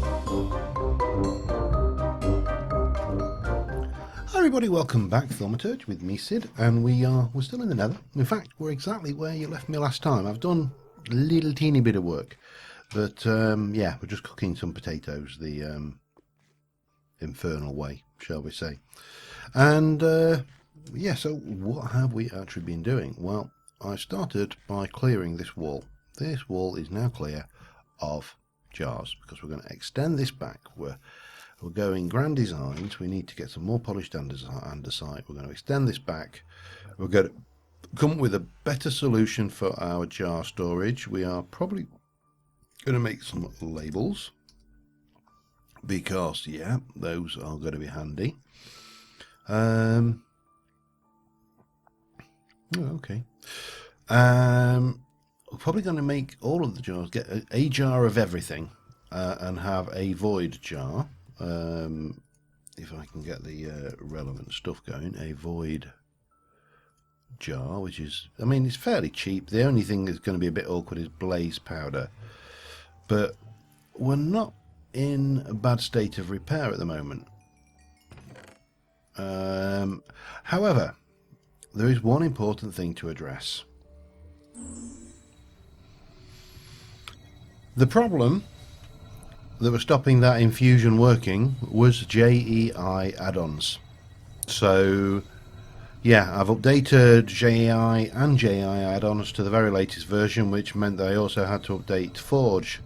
Hi everybody, welcome back, Thaumaturge with me, Sid, and we're still in the Nether. In fact, we're exactly where you left me last time. I've done a little teeny bit of work, but yeah, we're just cooking some potatoes the infernal way, shall we say. And yeah, so what have we actually been doing? Well, I started by clearing this wall. This wall is now clear of jars because we're going to extend this back. We're going grand designs. We need to get some more polished andesite. We're going to extend this back. We're going to come up with a better solution for our jar storage. We are probably going to make some labels because, yeah, those are going to be handy. Okay. We're probably going to make all of the jars, get a jar of everything and have a void jar. If I can get the relevant stuff going, a void jar, which is, I mean, it's fairly cheap. The only thing that's going to be a bit awkward is blaze powder, but we're not in a bad state of repair at the moment. However, there is one important thing to address. The problem that was stopping that infusion working was JEI add-ons. So yeah, I've updated JEI and JEI add-ons to the very latest version, which meant that I also had to update Forge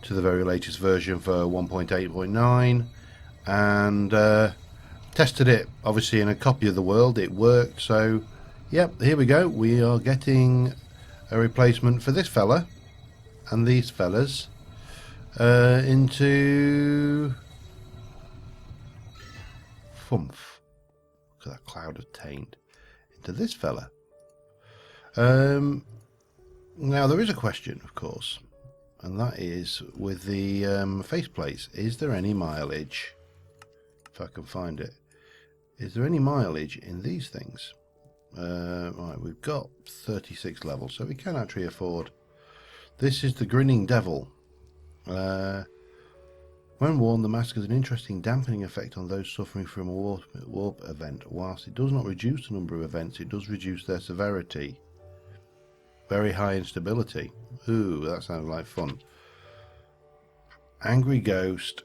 to the very latest version for 1.8.9, and tested it obviously in a copy of the world. It worked, so yep, here we go. We are getting a replacement for this fella and these fellas into Fumph. Look at that cloud of taint. Into this fella. Now there is a question, of course, and that is with the faceplates. Is there any mileage? If I can find it. Is there any mileage in these things? Right, we've got 36 levels, so we can actually afford. This is the Grinning Devil. When worn, the mask has an interesting dampening effect on those suffering from a warp event. Whilst it does not reduce the number of events, it does reduce their severity. Very high instability. Ooh, that sounds like fun. Angry Ghost.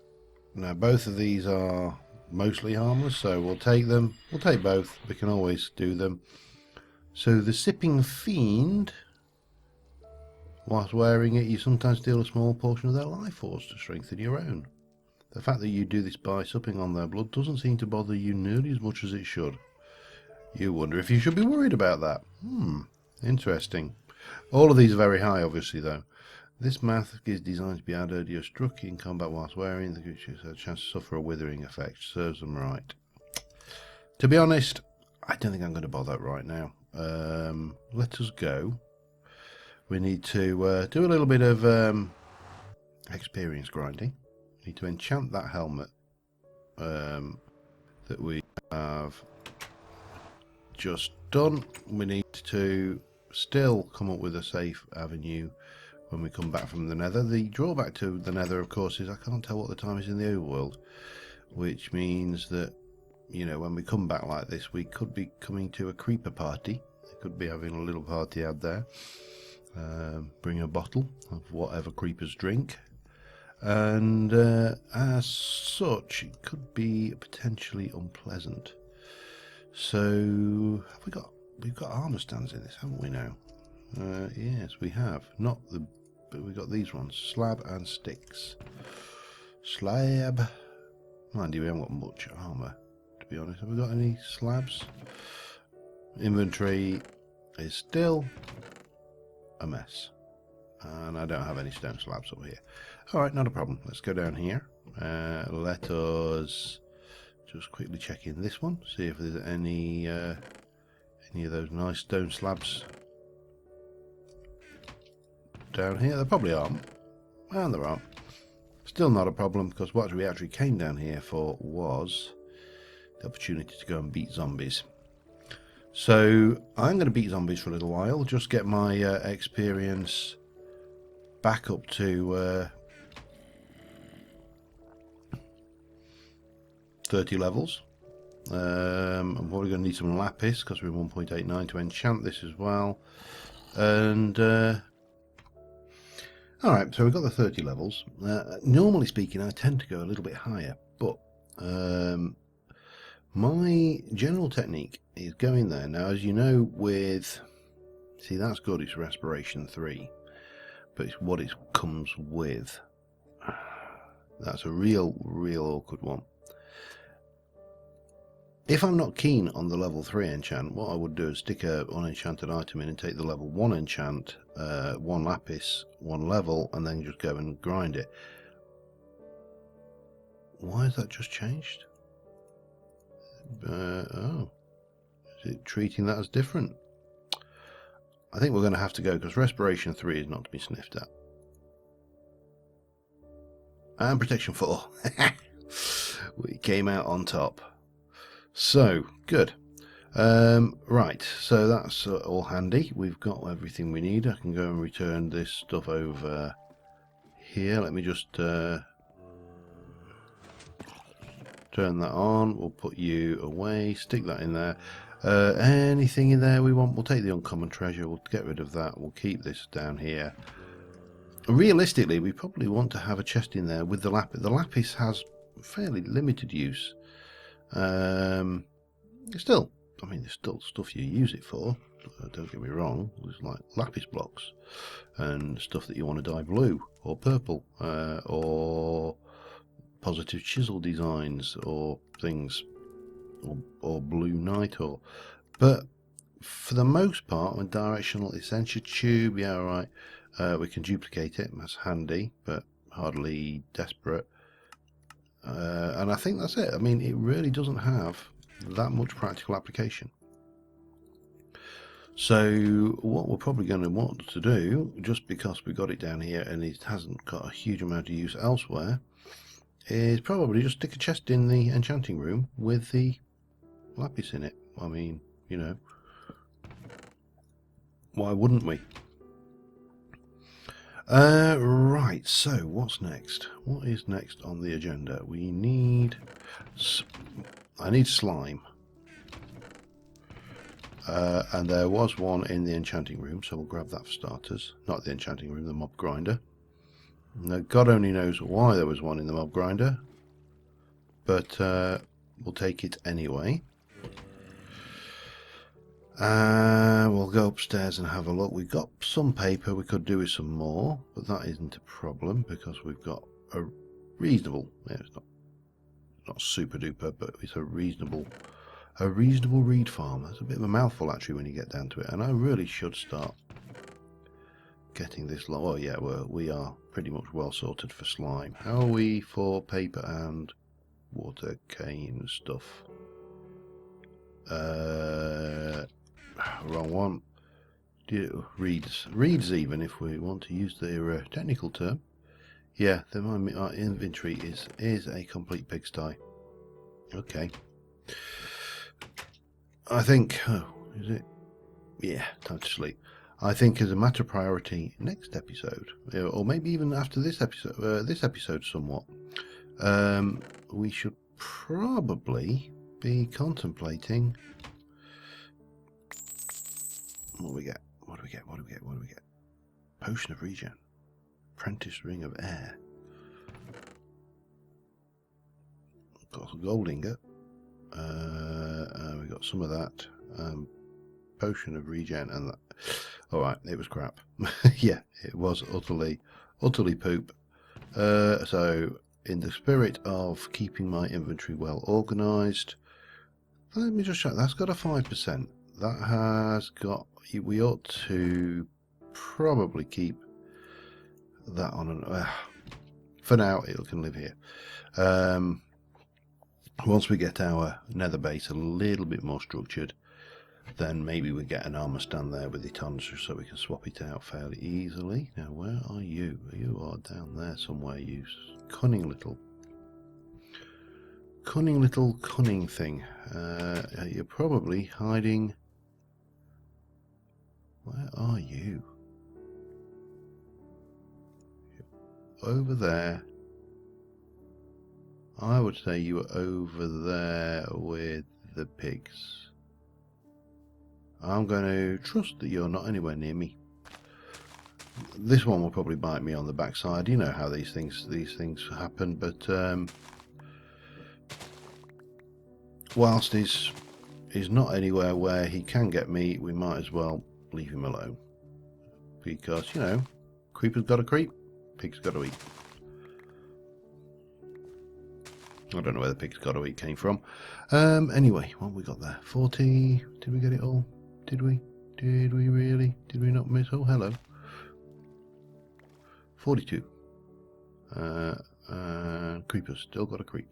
Now both of these are mostly harmless, so we'll take them. We'll take both. We can always do them. So the Sipping Fiend. Whilst wearing it, you sometimes steal a small portion of their life force to strengthen your own. The fact that you do this by supping on their blood doesn't seem to bother you nearly as much as it should. You wonder if you should be worried about that. Interesting. All of these are very high, obviously, though. This mask is designed to be added. You're struck in combat whilst wearing the creature has a chance to suffer a withering effect. Serves them right. To be honest, I don't think I'm going to bother right now. Let us go. We need to do a little bit of experience grinding. We need to enchant that helmet that we have just done. We need to still come up with a safe avenue when we come back from the Nether. The drawback to the Nether, of course, is I can't tell what the time is in the overworld, which means that, you know, when we come back like this, we could be coming to a creeper party. We could be having a little party out there. Bring a bottle of whatever creepers drink, and as such it could be potentially unpleasant. So we've got armor stands in this, haven't we now? Yes, we have. But we've got these ones, slab and sticks. Slab. Mind you, we haven't got much armor, to be honest. Have we got any slabs? Inventory is still a mess, and I don't have any stone slabs up here. Alright, not a problem. Let's go down here. Let us just quickly check in this one, see if there's any of those nice stone slabs down here. There probably aren't, and there aren't. Still not a problem, because what we actually came down here for was the opportunity to go and beat zombies. So I'm going to beat zombies for a little while, just get my experience back up to 30 levels. I'm probably going to need some lapis because we're 1.89 to enchant this as well. And alright, so we've got the 30 levels. Normally speaking, I tend to go a little bit higher, but my general technique is going there. Now, as you know, with... See, that's good, it's Respiration 3. But it's what it comes with. That's a real awkward one. If I'm not keen on the level 3 enchant, what I would do is stick a unenchanted item in and take the level 1 enchant, 1 lapis, 1 level, and then just go and grind it. Why has that just changed? Oh, is it treating that as different? I think we're going to have to go, because Respiration 3 is not to be sniffed at. And Protection 4. We came out on top. So, good. Right, so that's all handy. We've got everything we need. I can go and return this stuff over here. Let me just turn that on. We'll put you away. Stick that in there. Anything in there we want, we'll take the uncommon treasure. We'll get rid of that. We'll keep this down here. Realistically, we probably want to have a chest in there with the lapis. The lapis has fairly limited use. Still, I mean, there's still stuff you use it for. Don't get me wrong. There's like lapis blocks and stuff that you want to dye blue or purple, or positive chisel designs or things, or blue night, or. But for the most part, with directional essencia tube, yeah, all right. We can duplicate it. That's handy, but hardly desperate. And I think that's it. I mean, it really doesn't have that much practical application. So what we're probably going to want to do, just because we got it down here and it hasn't got a huge amount of use elsewhere, is probably just stick a chest in the enchanting room with the lapis in it. I mean, you know, why wouldn't we? Right, so what's next? What is next on the agenda? We need... I need slime. And there was one in the enchanting room, so we'll grab that for starters. Not the enchanting room, the mob grinder. Now, God only knows why there was one in the mob grinder, but we'll take it anyway. We'll go upstairs and have a look. We've got some paper, we could do with some more, but that isn't a problem because we've got a reasonable, yeah, it's not super duper, but it's a reasonable reed farm. That's a bit of a mouthful actually when you get down to it, and I really should start getting this low. Oh yeah, we are pretty much well sorted for slime. How are we for paper and water cane stuff? Wrong one. Reeds even, if we want to use the technical term. Yeah, our inventory is a complete pigsty. Okay. I think, is it? Yeah, time to sleep. I think as a matter of priority, next episode, or maybe even after this episode somewhat, we should probably be contemplating. What do we get? What do we get? What do we get? What do we get? Potion of regen. Apprentice ring of air. Got a gold ingot. We got some of that. Potion of regen and that. Alright, it was crap. Yeah, it was utterly poop. So, in the spirit of keeping my inventory well organised, let me just check. That's got a 5%. That has got... We ought to probably keep that on. For now, it can live here. Once we get our nether base a little bit more structured, then maybe we get an armor stand there with it on so we can swap it out fairly easily. Now, where are you? You are down there somewhere, you cunning little cunning thing. You're probably hiding. Where are you? Over there. I would say you were over there with the pigs. I'm going to trust that you're not anywhere near me. This one will probably bite me on the backside. You know how these things happen. But whilst he's not anywhere where he can get me, we might as well leave him alone. Because, you know, creeper's got to creep, pig's got to eat. I don't know where the pig's got to eat came from. Anyway, what have we got there? 40. Did we get it all? Did we? Did we really? Did we not miss? Oh, hello. 42. Creeper's still got to creep.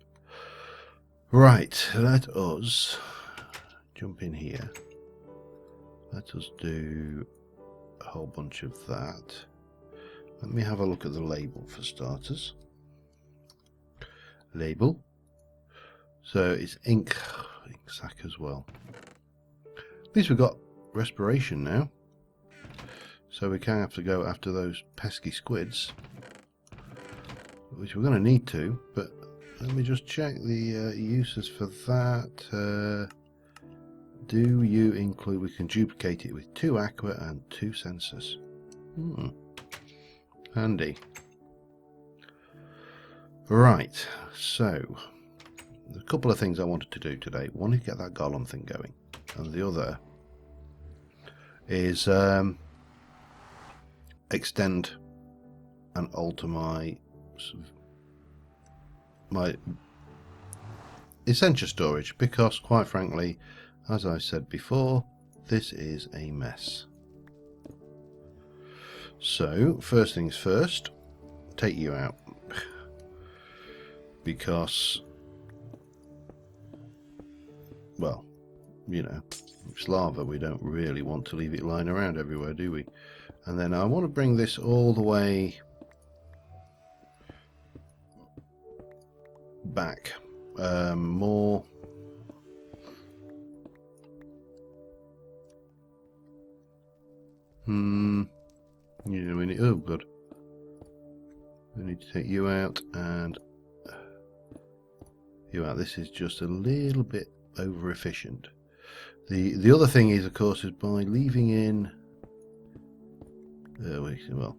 Right, let us jump in here. Let us do a whole bunch of that. Let me have a look at the label for starters. Label. So it's ink sac as well. At least we've got respiration now. So we can have to go after those pesky squids. Which we're going to need to, but let me just check the uses for that. Do you include, we can duplicate it with 2 aqua and 2 sensors. Handy. Right, so a couple of things I wanted to do today. One is get that golem thing going, and the other is extend and alter my essentia storage, because quite frankly, as I said before, this is a mess. So first things first, take you out, because, well, you know, it's lava. We don't really want to leave it lying around everywhere, do we? And then I want to bring this all the way back, more you know, we need, oh good, we need to take you out and you out. This is just a little bit over efficient. The other thing is, of course, is by leaving in well,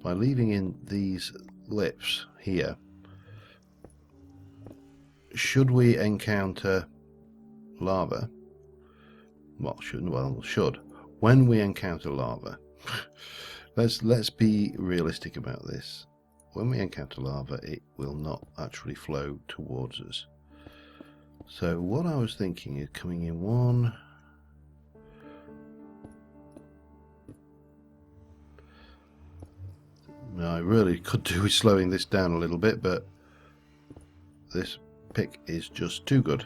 by leaving in these lips here, should we encounter lava, should when we encounter lava, let's be realistic about this. When we encounter lava, it will not actually flow towards us. So what I was thinking is coming in one, now I really could do with slowing this down a little bit, but this pick is just too good.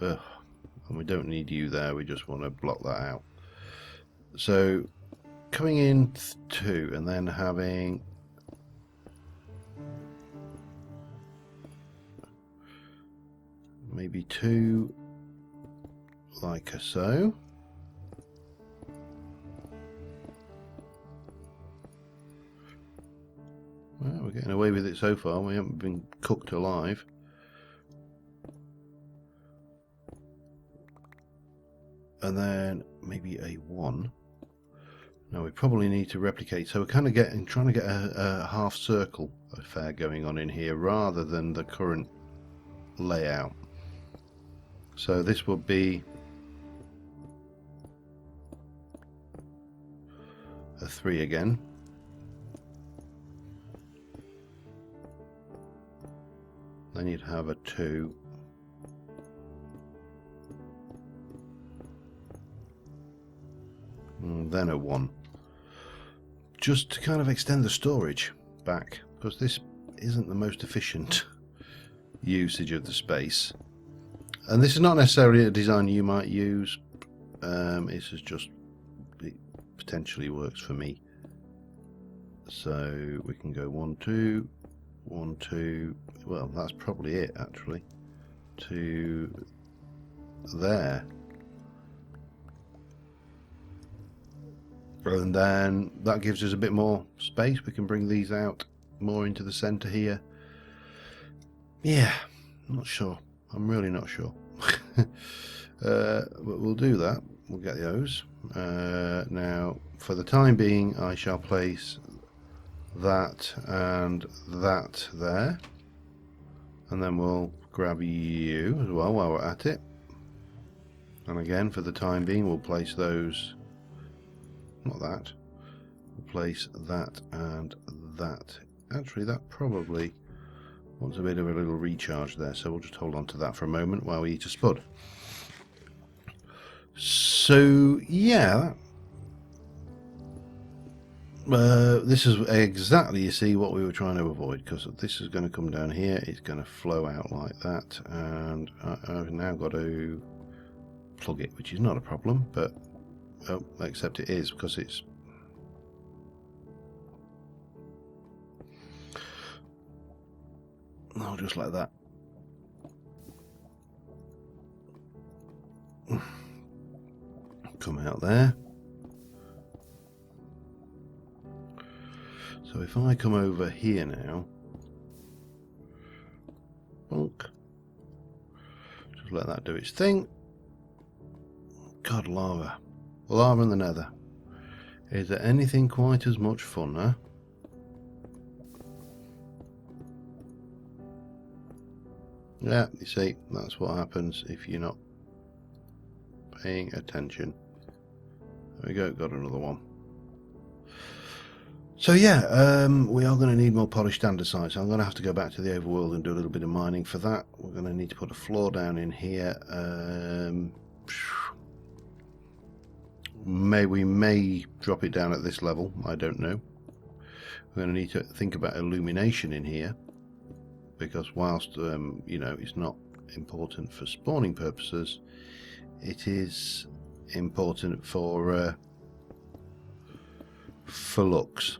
Ugh. And we don't need you there, we just want to block that out. So coming in 2 and then having maybe 2 like so. Well, we're getting away with it so far, we haven't been cooked alive. And then maybe a 1. Now we probably need to replicate, so we're kind of trying to get a half circle affair going on in here rather than the current layout. So this will be a 3 again. Then you'd have a 2. And then a 1. Just to kind of extend the storage back, because this isn't the most efficient usage of the space. And this is not necessarily a design you might use. This is just, it potentially works for me. So we can go 1, 2, 1, 2. Well, that's probably it actually. To there. And then that gives us a bit more space. We can bring these out more into the center here. Yeah, not sure. I'm really not sure. But we'll do that. We'll get those. Now, for the time being, I shall place that and that there. And then we'll grab you as well while we're at it. And again, for the time being, we'll place those. Not that. We'll place that and that. Actually, that probably wants a bit of a little recharge there, so we'll just hold on to that for a moment while we eat a spud. So, yeah. This is exactly, you see, what we were trying to avoid, because this is going to come down here, it's going to flow out like that, and I've now got to plug it, which is not a problem, but oh, except it is, because it's just like that. Come out there. So if I come over here now, bonk, just let that do its thing. God, lava. Lava in the nether. Is there anything quite as much fun, huh? Yeah, you see, that's what happens if you're not paying attention. There we go, got another one. So yeah, we are going to need more polished andesite, so I'm going to have to go back to the overworld and do a little bit of mining for that. We're going to need to put a floor down in here. We may drop it down at this level, I don't know. We're going to need to think about illumination in here, because whilst you know, it's not important for spawning purposes, it is important for looks.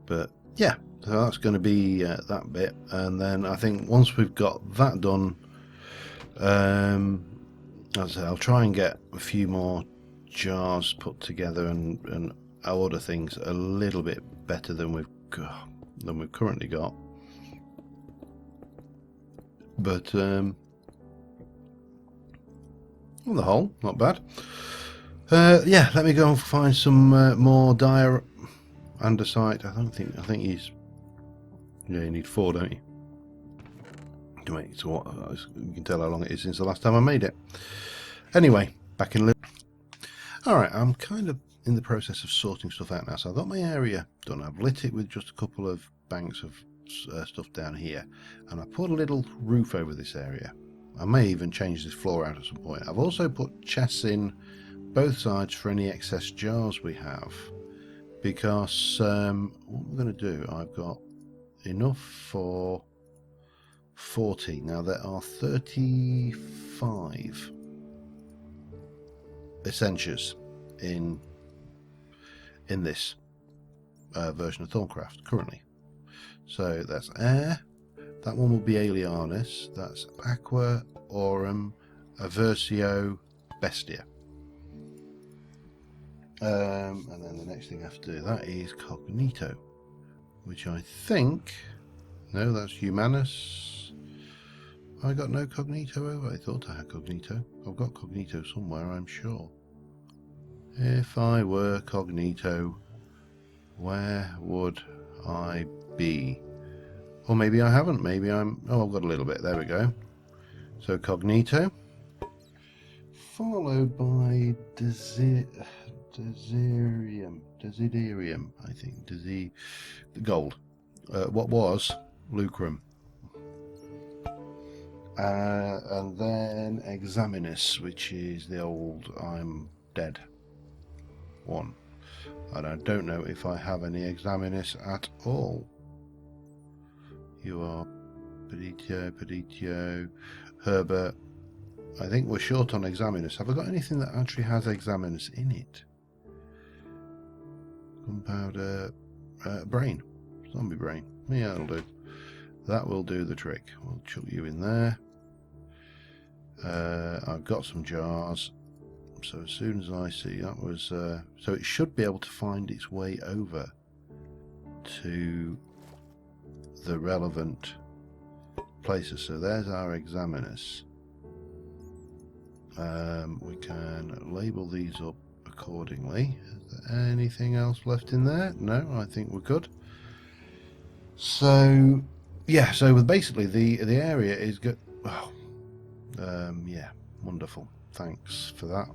But yeah, so that's going to be that bit, and then I think once we've got that done, as I say, I'll try and get a few more jars put together and order things a little bit better than we've currently got. But on the whole, not bad. Yeah, let me go and find some more dire andesite. I think he's. Yeah, you need 4, don't you? To make it. So what? You can tell how long it is since the last time I made it. Anyway, back in. Alright, I'm kind of in the process of sorting stuff out now. So I've got my area done. I've lit it with just a couple of banks of stuff down here, and I put a little roof over this area. I may even change this floor out at some point. I've also put chests in both sides for any excess jars we have, because what we're going to do, I've got enough for 40. Now there are 35 essentias in this version of Thorncraft currently. So that's air, that one will be Alianis, that's Aqua, Aurum, Aversio, Bestia. And then the next thing I have to do, that is Cognito, which I think, no, that's Humanus. I got no Cognito over. I thought I had Cognito. I've got Cognito somewhere, I'm sure. If I were Cognito, where would I be? Or maybe I haven't. Maybe I'm. Oh, I've got a little bit. There we go. So Cognito, followed by Desiderium, I think. The gold. What was Lucrum. And then Examinus, which is the old I'm dead one. And I don't know if I have any Examinus at all. You are Peditio, Herbert. I think we're short on Examinus. Have I got anything that actually has Examinus in it? Gunpowder, brain, zombie brain. Yeah, that'll do. That will do the trick. We'll chuck you in there. I've got some jars. So as soon as I see that was, so it should be able to find its way over to the relevant places. So there's our examiners. We can label these up accordingly. Is there anything else left in there? No, I think we're good. So yeah, so basically the area is good. Oh, yeah, wonderful. Thanks for that.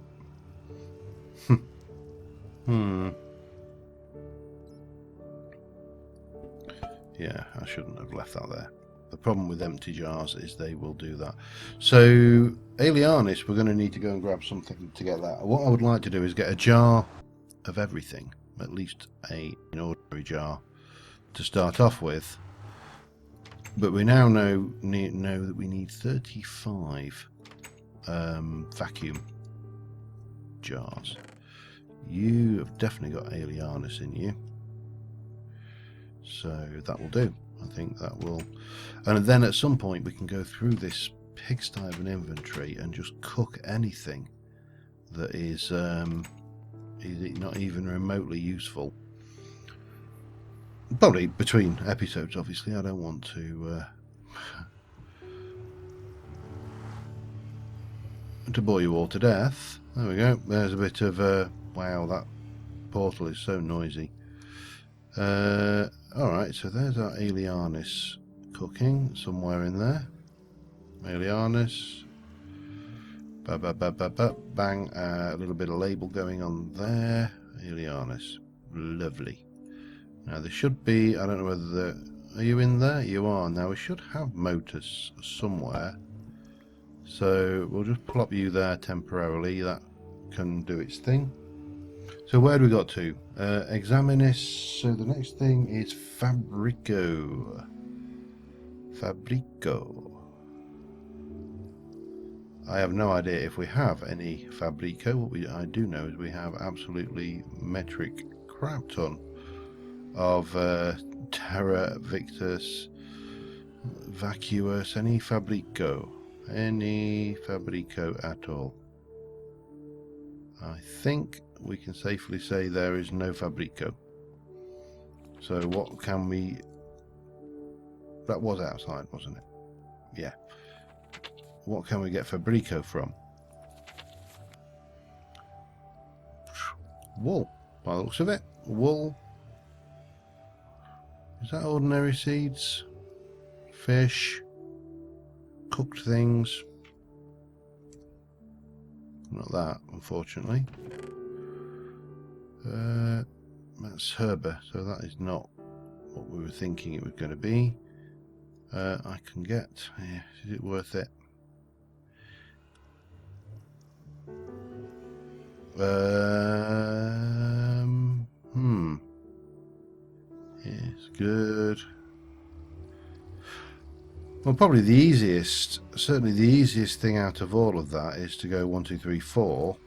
Yeah, I shouldn't have left that there. The problem with empty jars is they will do that. So Alianis, we're going to need to go and grab something to get that. What I would like to do is get a jar of everything, at least an ordinary jar to start off with. But we now know that we need 35 vacuum jars. You have definitely got Alianis in you, so that will do. I think that will, and then at some point we can go through this pigsty of an inventory and just cook anything that is not even remotely useful. Probably between episodes, obviously. I don't want to bore you all to death. There we go. There's a bit of wow, that portal is so noisy. Alright, so there's our Alianis cooking somewhere in there. Alianis. Bang. A little bit of label going on there. Alianis. Lovely. Now there should be, I don't know whether are you in there? You are. Now we should have motors somewhere. So we'll just plop you there temporarily. That can do its thing. So where do we got to? Examinis. So the next thing is Fabrico. Fabrico. I have no idea if we have any Fabrico. What I do know is we have absolutely metric crap ton of Terra Victus Vacuous. Any Fabrico at all? I think we can safely say there is no Fabrico. So what can we, that was outside, wasn't it? Yeah. What can we get Fabrico from? Wool, by the looks of it. Wool. Is that ordinary seeds? Fish. Cooked things. Not that, unfortunately. That's herba, so that is not what we were thinking it was going to be. I can get, yeah, is it worth it? Yes, good. Well, probably the easiest, certainly the easiest thing out of all of that is to go 1, 2, 3, 4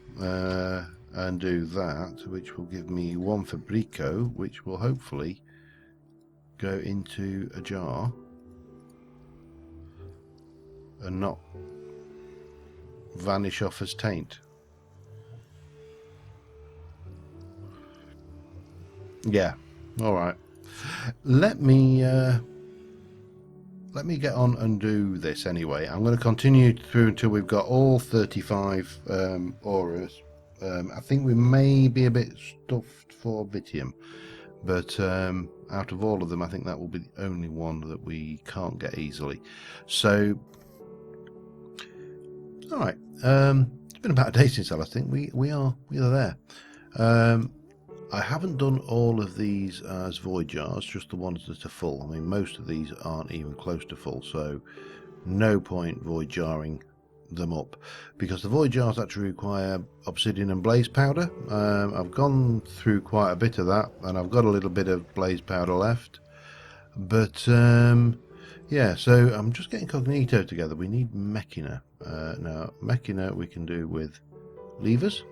and do that, which will give me 1 Fabrico, which will hopefully go into a jar and not vanish off as taint. Yeah, all right. Let me get on and do this anyway. I'm going to continue through until we've got all 35 auras. I think we may be a bit stuffed for Vitium, but out of all of them, I think that will be the only one that we can't get easily. So, all right. It's been about a day since I last think we are there. I haven't done all of these as void jars, just the ones that are full. I mean, most of these aren't even close to full, so no point void jarring them up, because the void jars actually require obsidian and blaze powder. I've gone through quite a bit of that, and I've got a little bit of blaze powder left. But yeah, so I'm just getting Cognito together. We need Mechina. Now, Mechina we can do with levers.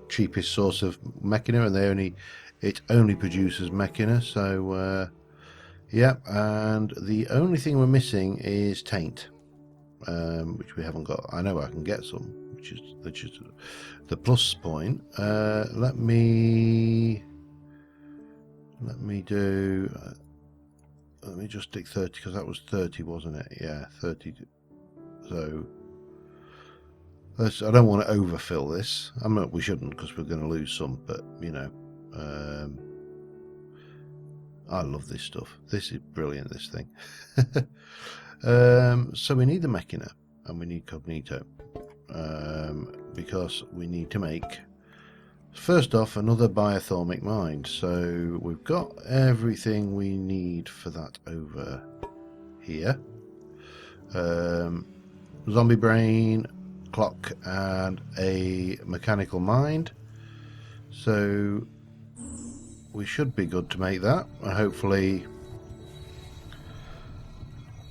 Cheapest source of Mechina, and it only produces Mechina, so yeah. And the only thing we're missing is taint, which we haven't got. I know I can get some, which is the plus point. Let me do let me just stick 30 because that was 30, wasn't it? Yeah, 30. So I don't want to overfill this. I mean, we shouldn't because we're going to lose some, but you know, I love this stuff. This is brilliant, this thing. So we need the Mechina and we need Cognito, because we need to make, first off, another biothermic mind. So we've got everything we need for that over here. Zombie brain, clock, and a mechanical mind. So we should be good to make that, and hopefully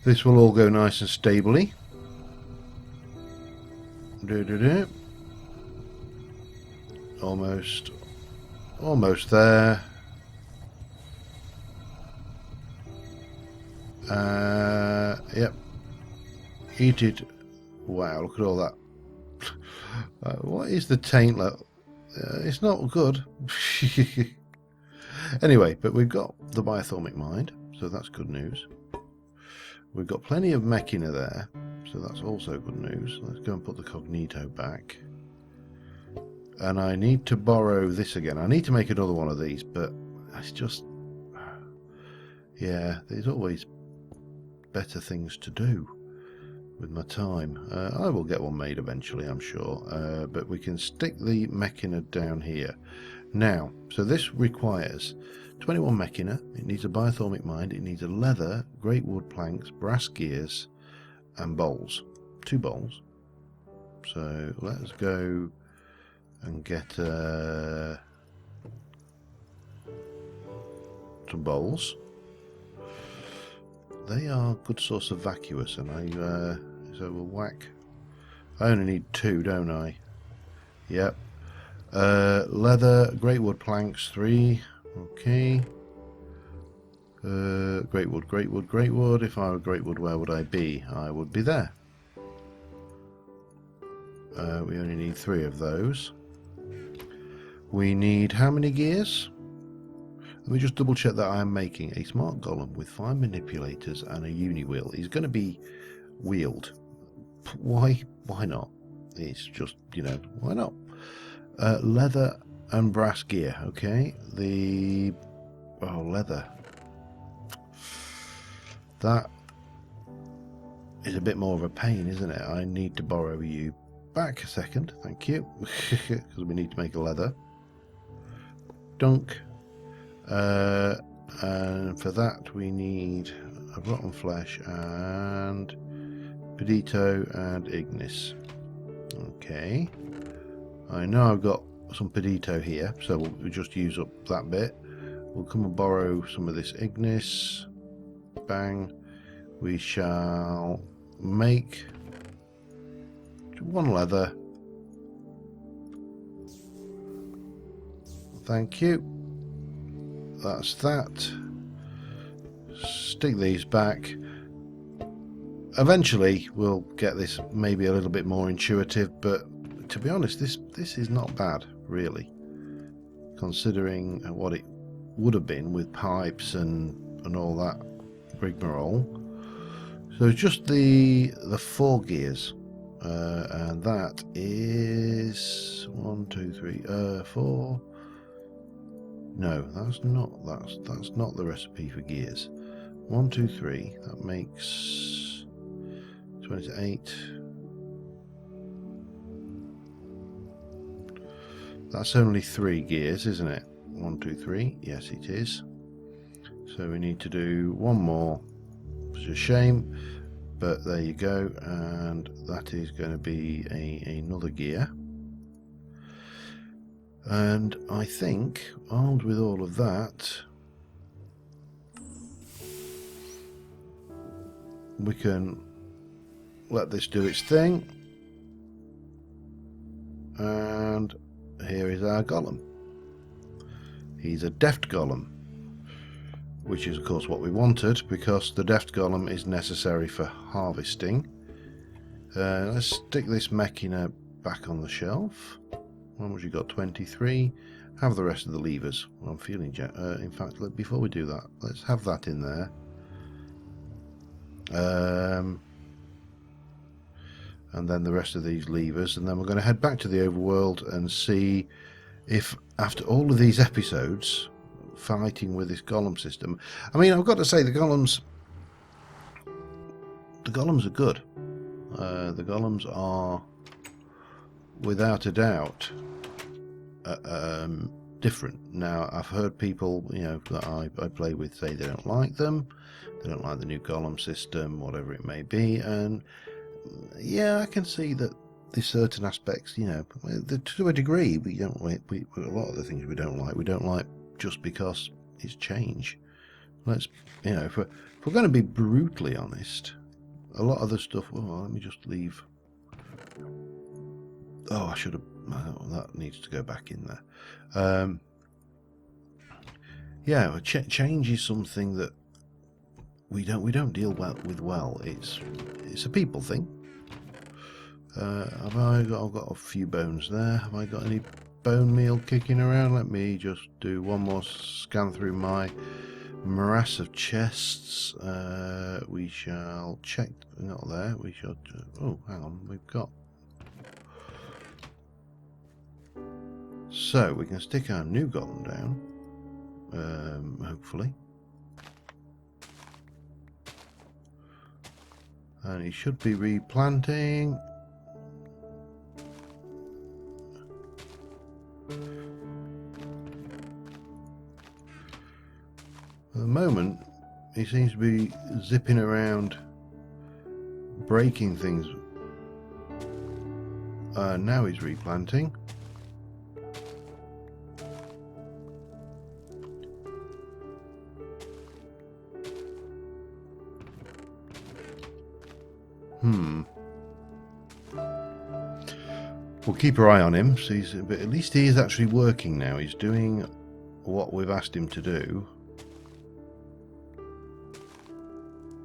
this will all go nice and stably. Almost there. Yep. Eat it. Wow, look at all that. What is the taint like? It's not good. Anyway, but we've got the biothermic mind, so that's good news. We've got plenty of Mechina there, so that's also good news. Let's go and put the Cognito back. And I need to borrow this again. I need to make another one of these, but it's just... yeah, there's always better things to do with my time. I will get one made eventually, I'm sure. But we can stick the Mechina down here. Now, so this requires 21 Mechina. It needs a biothermic mind. It needs a leather, great wood planks, brass gears, and bowls. 2 bowls. So let's go and get some bowls. They are a good source of vacuous, and so we'll whack. I only need 2, don't I? Yep. Leather, great wood planks, 3. Okay. Great wood, great wood, great wood. If I were great wood, where would I be? I would be there. We only need 3 of those. We need how many gears? Let me just double check that I am making a smart golem with 5 manipulators and a uni wheel. He's going to be wheeled. Why not? It's just, you know, why not? Leather and brass gear. Okay. Leather. That is a bit more of a pain, isn't it? I need to borrow you back a second. Thank you. Because we need to make a leather. Dunk. And for that we need a rotten flesh and pedito and ignis. Okay, I know I've got some pedito here, so we'll just use up that bit. We'll come and borrow some of this ignis. Bang. We shall make 1 leather. Thank you. That's that. Stick these back. Eventually we'll get this maybe a little bit more intuitive, but to be honest, this is not bad, really, considering what it would have been with pipes and all that rigmarole. So it's just the 4 gears, and that is 1, 2, 3, 4. No, that's not the recipe for gears. 1, 2, 3. That makes 28. That's only 3 gears, isn't it? 1, 2, 3. Yes, it is. So we need to do 1 more. It's a shame, but there you go. And that is going to be another gear. And I think, armed with all of that, we can let this do its thing. And here is our golem. He's a deft golem, which is of course what we wanted, because the deft golem is necessary for harvesting. Let's stick this Mechina back on the shelf. How much you got? 23. Have the rest of the levers. I'm feeling in fact, before we do that, let's have that in there. And then the rest of these levers, and then we're going to head back to the overworld and see if, after all of these episodes fighting with this golem system, I mean, I've got to say the golems are good. The golems are, without a doubt, different. Now, I've heard people, you know, that I play with say they don't like them, they don't like the new golem system, whatever it may be, and yeah, I can see that there's certain aspects, you know, to a degree, we don't like, a lot of the things we don't like just because it's change. Let's, you know, if we're going to be brutally honest, a lot of the stuff, well, let me just leave. Oh, I should have, that needs to go back in there. Yeah, change is something that we don't deal with well. It's a people thing. I've got a few bones there. Have I got any bone meal kicking around? Let me just do one more scan through my morass of chests. We shall check. Not there. We shall. Oh, hang on. We've got. So we can stick our new golem down. Hopefully. And he should be replanting. At the moment, he seems to be zipping around, breaking things. Now he's replanting. We'll keep our eye on him. So but at least he is actually working now. He's doing what we've asked him to do.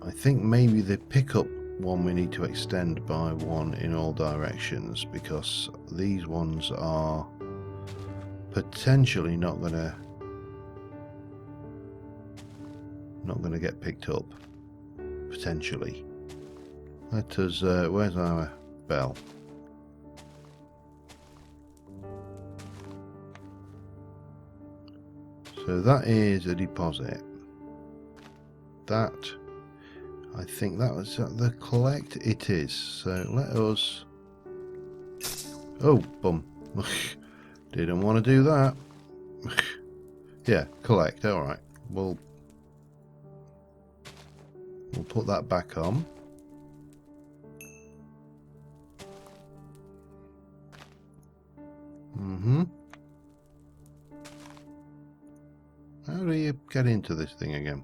I think maybe the pickup one we need to extend by one in all directions, because these ones are potentially not gonna get picked up. Potentially. Let us. Where's our bell? So that is a deposit. That, I think that was the collect. It is. So let us. Oh, bum. Didn't want to do that. Yeah, collect. All right. We'll put that back on. How do you get into this thing again?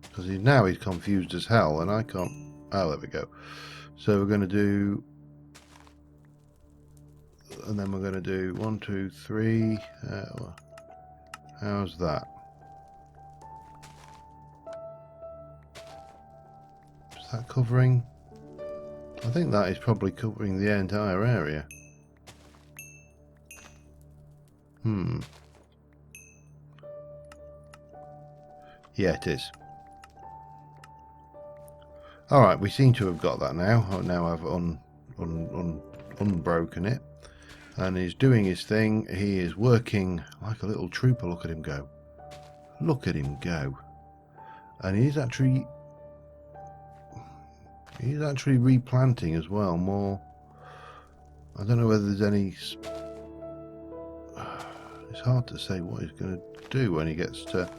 Because now he's confused as hell, and I can't. Oh, there we go. So we're going to do, and then we're going to do 1, 2, 3. How's that? Is that covering? I think that is probably covering the entire area. Yeah, it is. Alright, we seem to have got that now. Now I've unbroken it. And he's doing his thing. He is working like a little trooper. Look at him go. Look at him go. And he's actually replanting as well. More. I don't know whether there's any. It's hard to say what he's going to do when he gets to.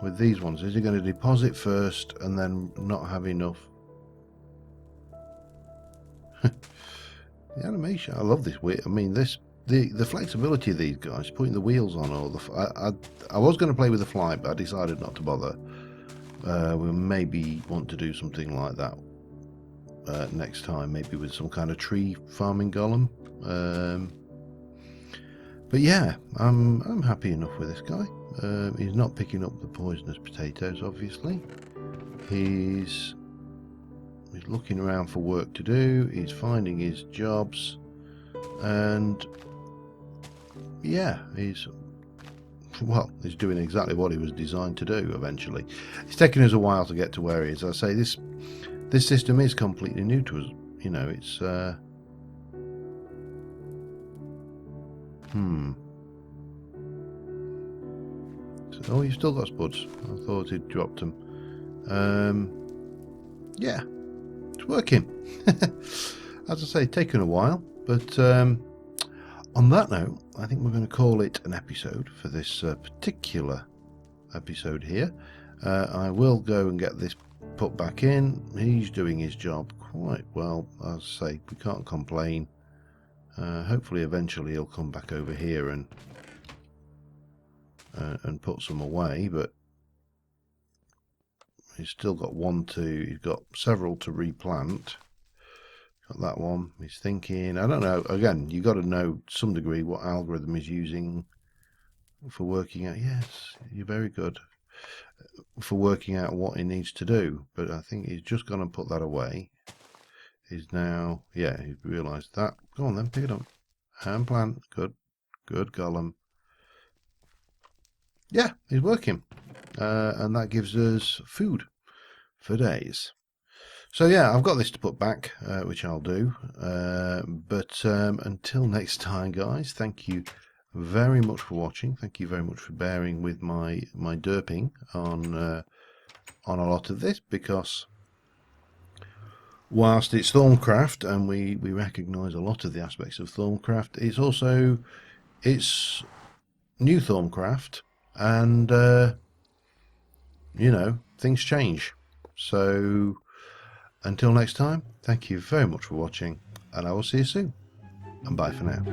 With these ones, is he going to deposit first and then not have enough? The animation, I love this wheel. I mean, the flexibility of these guys, putting the wheels on, or I was going to play with the fly, but I decided not to bother. We maybe want to do something like that next time, maybe with some kind of tree farming golem. But yeah, I'm happy enough with this guy. He's not picking up the poisonous potatoes, obviously. He's looking around for work to do. He's finding his jobs, and yeah, he's doing exactly what he was designed to do eventually. It's taken us a while to get to where he is. I say this system is completely new to us. You know, it's oh, you've still got spuds. I thought he'd dropped them. Yeah, it's working. As I say, taken a while, but on that note, I think we're going to call it an episode for this particular episode here. I will go and get this put back in. He's doing his job quite well. As I say, we can't complain. Hopefully eventually he'll come back over here and put some away, but he's still got he's got several to replant. Got that one. He's thinking, I don't know, again, you got to know to some degree what algorithm he's using for working out. Yes, you're very good for working out what he needs to do, but I think he's just going to put that away. He's now, yeah, he's realised that. Go on then, pick it up. Hand plant, good golem. Yeah, he's working, and that gives us food for days. So yeah, I've got this to put back, which I'll do. But until next time, guys, thank you very much for watching. Thank you very much for bearing with my derping on a lot of this, because whilst it's Thaumaturge and we recognise a lot of the aspects of Thaumaturge, it's new Thaumaturge, and you know, things change. So until next time, thank you very much for watching, and I will see you soon, and bye for now.